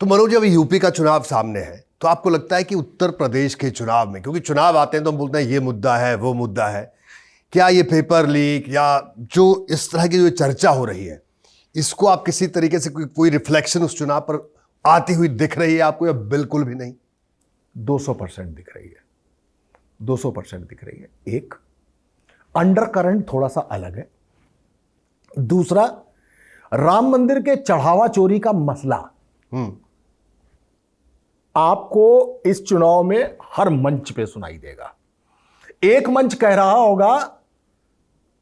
तो मनोज जी, अभी यूपी का चुनाव सामने है, तो आपको लगता है कि उत्तर प्रदेश के चुनाव में, क्योंकि चुनाव आते हैं तो हम बोलते हैं ये मुद्दा है वो मुद्दा है, क्या ये पेपर लीक या जो इस तरह की जो चर्चा हो रही है, इसको आप किसी तरीके से कोई रिफ्लेक्शन उस चुनाव पर आती हुई दिख रही है आपको, या बिल्कुल भी नहीं? 200% दिख रही है, 200% दिख रही है। एक अंडर करंट थोड़ा सा अलग है। दूसरा, राम मंदिर के चढ़ावा चोरी का मसला आपको इस चुनाव में हर मंच पे सुनाई देगा। एक मंच कह रहा होगा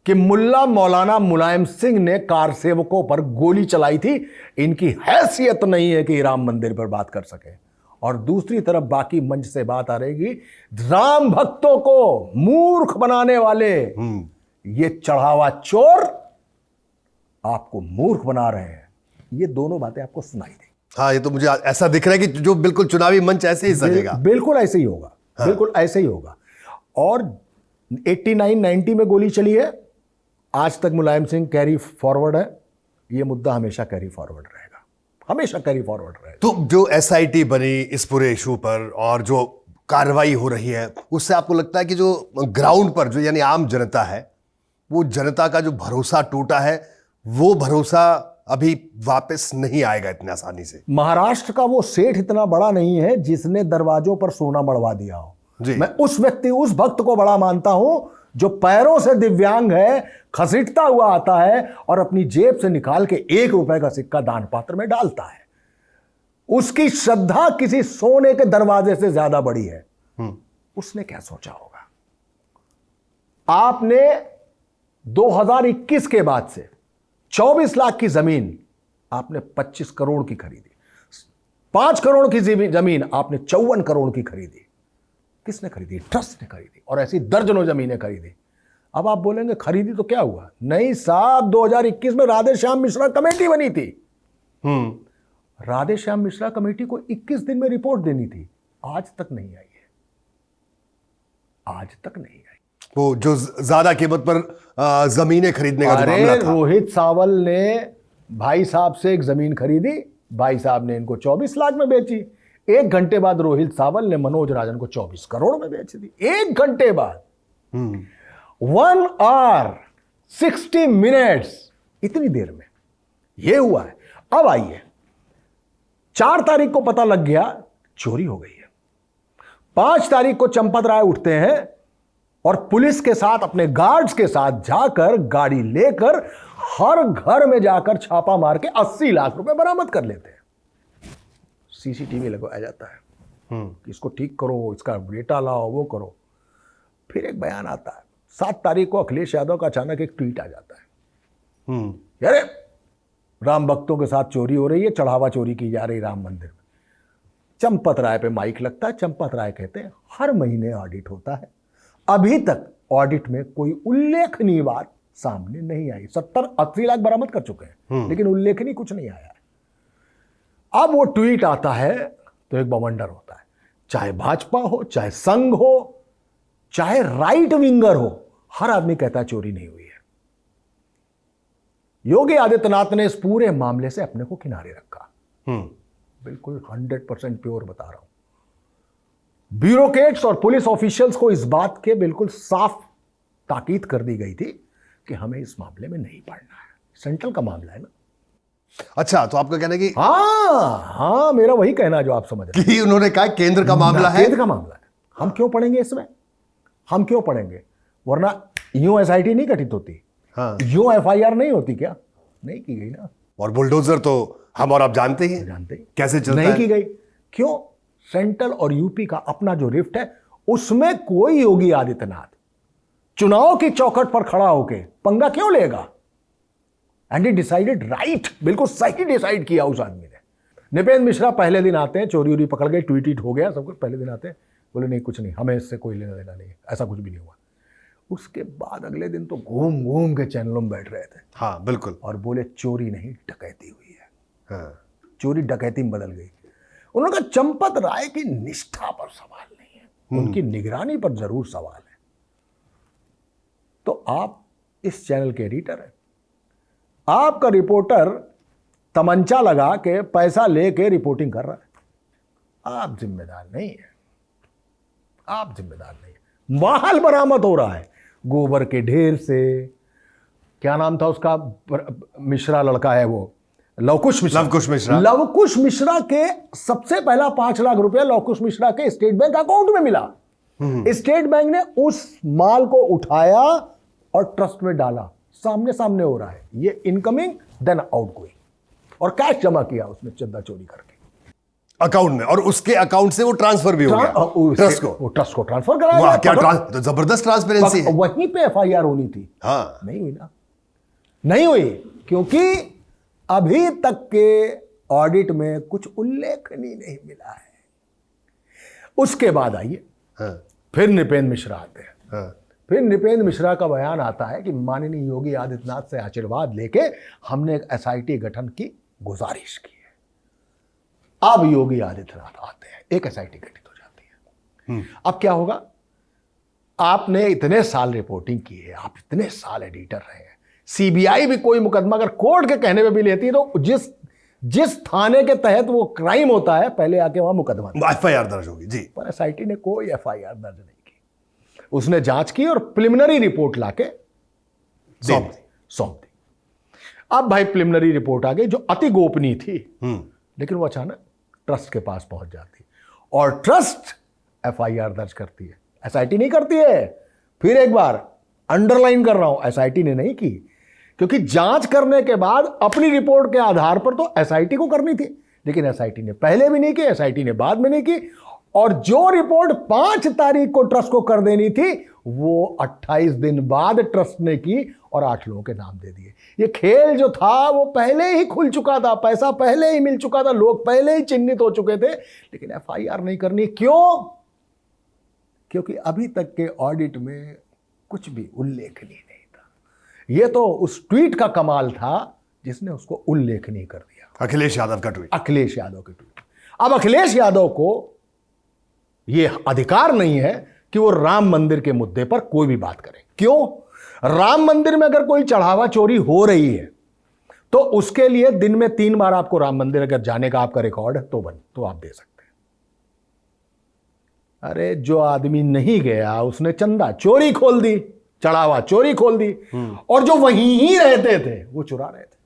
कि मुल्ला मौलाना मुलायम सिंह ने कार सेवकों पर गोली चलाई थी, इनकी हैसियत नहीं है कि राम मंदिर पर बात कर सके। और दूसरी तरफ बाकी मंच से बात आ रहेगी, राम भक्तों को मूर्ख बनाने वाले ये चढ़ावा चोर आपको मूर्ख बना रहे हैं। ये दोनों बातें आपको सुनाई देंगी। हाँ, ये तो मुझे ऐसा दिख रहा है कि जो बिल्कुल चुनावी मंच ऐसे ही सजेगा। बिल्कुल ऐसे ही होगा। हाँ। बिल्कुल ऐसे ही होगा। और 89-90 में गोली चली है, आज तक मुलायम सिंह कैरी फॉरवर्ड है। ये मुद्दा हमेशा कैरी फॉरवर्ड रहेगा, हमेशा कैरी फॉरवर्ड रहेगा। तो जो एसआईटी बनी इस पूरे इशू पर और जो कार्रवाई हो रही है, उससे आपको लगता है कि जो ग्राउंड पर जो यानी आम जनता है, वो जनता का जो भरोसा टूटा है, वो भरोसा अभी वापस नहीं आएगा इतनी आसानी से? महाराष्ट्र का वो सेठ इतना बड़ा नहीं है जिसने दरवाजों पर सोना मढ़वा दिया हो। मैं उस व्यक्ति, उस भक्त को बड़ा मानता हूं जो पैरों से दिव्यांग है, खसीटता हुआ आता है और अपनी जेब से निकाल के 1 रुपए का सिक्का दान पात्र में डालता है। उसकी श्रद्धा किसी सोने के दरवाजे से ज्यादा बड़ी है। उसने क्या सोचा होगा? आपने 2021 के बाद से 24 लाख की जमीन आपने 25 करोड़ की खरीदी, 5 करोड़ की जमीन आपने 54 करोड़ की खरीदी। किसने खरीदी? ट्रस्ट ने खरीदी। और ऐसी दर्जनों जमीनें खरीदी। अब आप बोलेंगे खरीदी तो क्या हुआ? नहीं साहब, 2021 में राधे श्याम मिश्रा कमेटी बनी थी। राधे श्याम मिश्रा कमेटी को 21 दिन में रिपोर्ट देनी थी, आज तक नहीं आई है, आज तक नहीं आई। वो जो ज्यादा कीमत पर जमीनें खरीदने का मामला था। रोहित सावल ने भाई साहब से एक जमीन खरीदी, भाई साहब ने इनको 24 लाख में बेची। 1 घंटे बाद रोहित सावल ने मनोज राजन को 24 करोड़ में बेच दी। 1 घंटे बाद, 1 आवर 60 मिनट्स, इतनी देर में यह हुआ है। अब आइए, 4 तारीख को पता लग गया चोरी हो गई है। 5 तारीख को चंपत राय उठते हैं और पुलिस के साथ, अपने गार्ड्स के साथ जाकर, गाड़ी लेकर हर घर में जाकर छापा मार के 80 लाख रुपए बरामद कर लेते हैं। सीसीटीवी लगवाया जाता है कि इसको ठीक करो, इसका डेटा लाओ, वो करो। फिर एक बयान आता है। 7 तारीख को अखिलेश यादव का अचानक एक ट्वीट आ जाता है, अरे राम भक्तों के साथ चोरी हो रही है, चढ़ावा चोरी की जा रही राम मंदिर में। चंपत राय पे माइक लगता है। चंपत राय कहते हैं हर महीने ऑडिट होता है, अभी तक ऑडिट में कोई उल्लेखनीय बात सामने नहीं आई। 70-80 लाख बरामद कर चुके हैं, लेकिन उल्लेखनीय कुछ नहीं आया है। अब वो ट्वीट आता है तो एक बवंडर होता है। चाहे भाजपा हो, चाहे संघ हो, चाहे राइट विंगर हो, हर आदमी कहता है चोरी नहीं हुई है। योगी आदित्यनाथ ने इस पूरे मामले से अपने को किनारे रखा। बिल्कुल 100% प्योर बता रहा हूं। ब्यूरोक्रेट्स और पुलिस ऑफिशियल्स को इस बात के बिल्कुल साफ ताकीद कर दी गई थी कि हमें इस मामले में नहीं पड़ना है, सेंट्रल का मामला है ना। अच्छा, तो आपका कहना है कि हाँ, मेरा वही कहना है जो आप समझ रहे हैं कि उन्होंने कहा केंद्र का मामला है, केंद्र का मामला है। हम क्यों पढ़ेंगे इसमें? हम क्यों पढ़ेंगे? वरना यूं एसआईटी नहीं गठित होती, यूं एफआईआर नहीं होती क्या? नहीं की गई ना। और बुलडोजर तो हम और आप जानते ही कैसे चलता है। नहीं की गई। क्यों? सेंट्रल और यूपी का अपना जो रिफ्ट है, उसमें कोई योगी आदित्यनाथ चुनाव की चौखट पर खड़ा होकर पंगा क्यों लेगा? एंड ही डिसाइडेड राइट, बिल्कुल सही डिसाइड किया उस आदमी ने। नृपेंद्र मिश्रा पहले दिन आते हैं, चोरी उरी पकड़ गए, ट्वीट हो गया सब कुछ। पहले दिन आते हैं, बोले नहीं कुछ नहीं, हमें इससे कोई लेना देना नहीं, ऐसा कुछ भी नहीं हुआ। उसके बाद अगले दिन तो घूम घूम के चैनलों में बैठ रहे थे। हाँ बिल्कुल। और बोले चोरी नहीं, डकैती हुई है। हाँ, चोरी डकैती में बदल गई। उन्होंने कहा चंपत राय की निष्ठा पर सवाल नहीं है, उनकी निगरानी पर जरूर सवाल है। तो आप इस चैनल के एडिटर हैं, आपका रिपोर्टर तमंचा लगा के पैसा लेके रिपोर्टिंग कर रहा है। आप जिम्मेदार नहीं है, आप जिम्मेदार नहीं है। माल बरामद हो रहा है गोबर के ढेर से। क्या नाम था उसका, मिश्रा लड़का है वो, लवकुश मिश्रा। लवकुश मिश्रा के सबसे पहला 5 लाख रुपया लवकुश मिश्रा के स्टेट बैंक अकाउंट में मिला। स्टेट बैंक ने उस माल को उठाया और ट्रस्ट में डाला। सामने सामने हो रहा है ये, इनकमिंग देन आउटगोइंग, और कैश जमा किया उसने चंदा चोरी करके अकाउंट में, और उसके अकाउंट से वो ट्रांसफर भी हो गया ट्रस्ट को। वो ट्रस्ट को ट्रांसफर कराया। क्या तो जबरदस्त ट्रांसपेरेंसी है। वहीं पे एफआईआर होनी थी। हाँ, नहीं हुई ना, नहीं हुई, क्योंकि अभी तक के ऑडिट में कुछ उल्लेखनीय नहीं मिला है। उसके बाद आइए, हाँ, फिर नृपेंद्र मिश्रा आते हैं। हाँ, फिर नृपेंद्र मिश्रा का बयान आता है कि माननीय योगी आदित्यनाथ से आशीर्वाद लेके हमने एक एसआईटी गठन की गुजारिश की है। अब योगी आदित्यनाथ आते हैं, एक एसआईटी गठित हो जाती है। अब क्या होगा, आपने इतने साल रिपोर्टिंग की है, आप इतने साल एडिटर रहे हैं, सीबीआई भी कोई मुकदमा अगर कोर्ट के कहने पे भी लेती है तो जिस थाने के तहत वो क्राइम होता है पहले आके वहां मुकदमा एफआईआर दर्ज होगी जी। पर एसआईटी ने कोई एफआईआर दर्ज नहीं की। उसने जांच की और प्रिलिमिनरी रिपोर्ट लाके सौंप दी। अब भाई प्रिलिमिनरी रिपोर्ट आ गई जो अति गोपनीय थी, लेकिन वो अचानक ट्रस्ट के पास पहुंच जाती और ट्रस्ट एफआईआर दर्ज करती है, एसआईटी नहीं करती है। फिर एक बार अंडरलाइन कर रहा हूं, एसआईटी ने नहीं की, क्योंकि जांच करने के बाद अपनी रिपोर्ट के आधार पर तो एसआईटी को करनी थी, लेकिन एसआईटी ने पहले भी नहीं की, एसआईटी ने बाद में नहीं की, और जो रिपोर्ट 5 तारीख को ट्रस्ट को कर देनी थी वो 28 दिन बाद ट्रस्ट ने की और 8 लोगों के नाम दे दिए। ये खेल जो था वो पहले ही खुल चुका था, पैसा पहले ही मिल चुका था, लोग पहले ही चिन्हित हो चुके थे, लेकिन एफआईआर नहीं करनी। क्यों? क्योंकि अभी तक के ऑडिट में कुछ भी उल्लेखनीय नहीं था। यह तो उस ट्वीट का कमाल था जिसने उसको उल्लेखनीय कर दिया, अखिलेश यादव का ट्वीट। अखिलेश यादव के ट्वीट। अब अखिलेश यादव को यह अधिकार नहीं है कि वो राम मंदिर के मुद्दे पर कोई भी बात करे। क्यों? राम मंदिर में अगर कोई चढ़ावा चोरी हो रही है तो उसके लिए दिन में 3 बार आपको राम मंदिर अगर जाने का आपका रिकॉर्ड है तो आप दे सकते हैं। अरे जो आदमी नहीं गया उसने चंदा चोरी खोल दी, चढ़ावा चोरी खोल दी, और जो वहीं ही रहते थे वो चुरा रहे थे।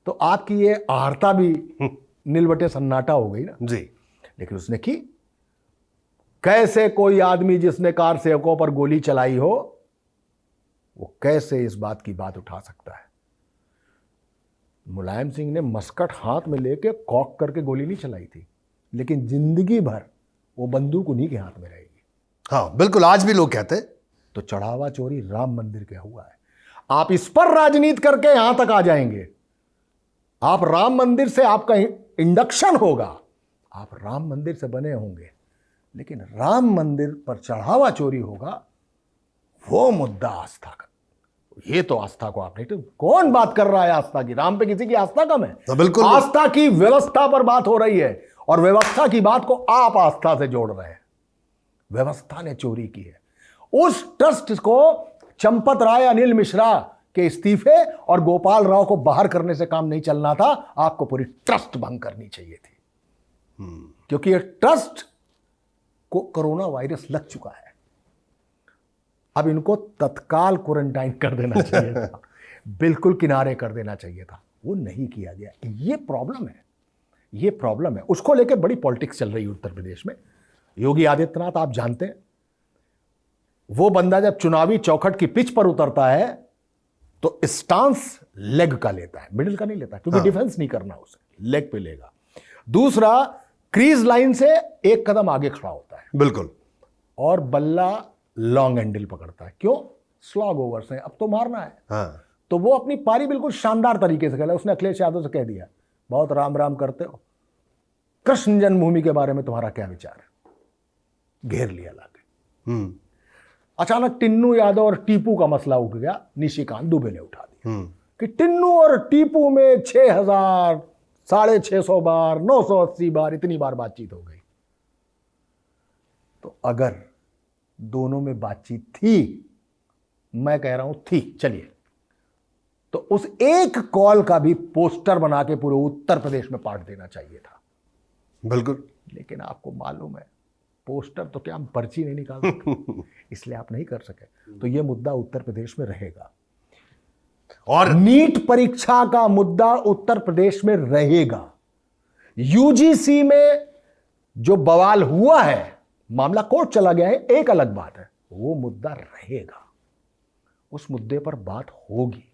तो आपकी ये आर्ता भी नीलबटे सन्नाटा हो गई ना जी। लेकिन उसने की। कैसे कोई आदमी जिसने कार सेवकों पर गोली चलाई हो वो कैसे इस बात की बात उठा सकता है? मुलायम सिंह ने मस्कट हाथ में लेके कॉक करके गोली नहीं चलाई थी, लेकिन जिंदगी भर वो बंदूक उन्हीं के हाथ में रहेगी। हाँ बिल्कुल, आज भी लोग कहते हैं। तो चढ़ावा चोरी राम मंदिर का हुआ है। आप इस पर राजनीति करके यहां तक आ जाएंगे, आप राम मंदिर से आपका इंडक्शन होगा, आप राम मंदिर से बने होंगे, लेकिन राम मंदिर पर चढ़ावा चोरी होगा, वो मुद्दा आस्था का। ये तो आस्था को आपने, तो कौन बात कर रहा है आस्था की? राम पे किसी की आस्था कम है? तो बिल्कुल आस्था की व्यवस्था पर बात हो रही है, और व्यवस्था की बात को आप आस्था से जोड़ रहे हैं। व्यवस्था ने चोरी की है। उस ट्रस्ट को चंपत राय, अनिल मिश्रा के इस्तीफे और गोपाल राव को बाहर करने से काम नहीं चलना था, आपको पूरी ट्रस्ट भंग करनी चाहिए थी। क्योंकि ये ट्रस्ट को कोरोना वायरस लग चुका है। अब इनको तत्काल क्वारंटाइन कर देना चाहिए था, बिल्कुल किनारे कर देना चाहिए था, वो नहीं किया गया। ये प्रॉब्लम है, ये प्रॉब्लम है। उसको लेकर बड़ी पॉलिटिक्स चल रही है उत्तर प्रदेश में। योगी आदित्यनाथ आप जानते हैं, वो बंदा जब चुनावी चौखट की पिच पर उतरता है तो स्टांस लेग का लेता है, मिडिल का नहीं लेता, क्योंकि डिफेंस नहीं करना उसे, लेग पे लेगा। दूसरा, क्रीज लाइन से एक कदम आगे खड़ा होता है, बिल्कुल, और बल्ला लॉन्ग हैंडल पकड़ता है। क्यों? स्लॉग ओवर से अब तो मारना है। हाँ। तो वो अपनी पारी बिल्कुल शानदार तरीके से खेला। उसने अखिलेश यादव से कह दिया, बहुत राम राम करते हो, कृष्ण जन्मभूमि के बारे में तुम्हारा क्या विचार है? घेर लिया लाके। अचानक टिन्नू यादव और टीपू का मसला उठ गया, निशिकांत दुबे ने उठा दिया कि टिन्नू और टीपू में 6000, 650 बार, 980 बार, इतनी बार बातचीत हो गई। तो अगर दोनों में बातचीत थी, मैं कह रहा हूं थी, चलिए तो उस एक कॉल का भी पोस्टर बना के पूरे उत्तर प्रदेश में पाट देना चाहिए था। बिल्कुल। लेकिन आपको मालूम है, पोस्टर तो क्या, हम पर्ची नहीं निकाल सकते, इसलिए आप नहीं कर सके। तो यह मुद्दा उत्तर प्रदेश में रहेगा, और नीट परीक्षा का मुद्दा उत्तर प्रदेश में रहेगा। यूजीसी में जो बवाल हुआ है, मामला कोर्ट चला गया है, एक अलग बात है, वो मुद्दा रहेगा, उस मुद्दे पर बात होगी।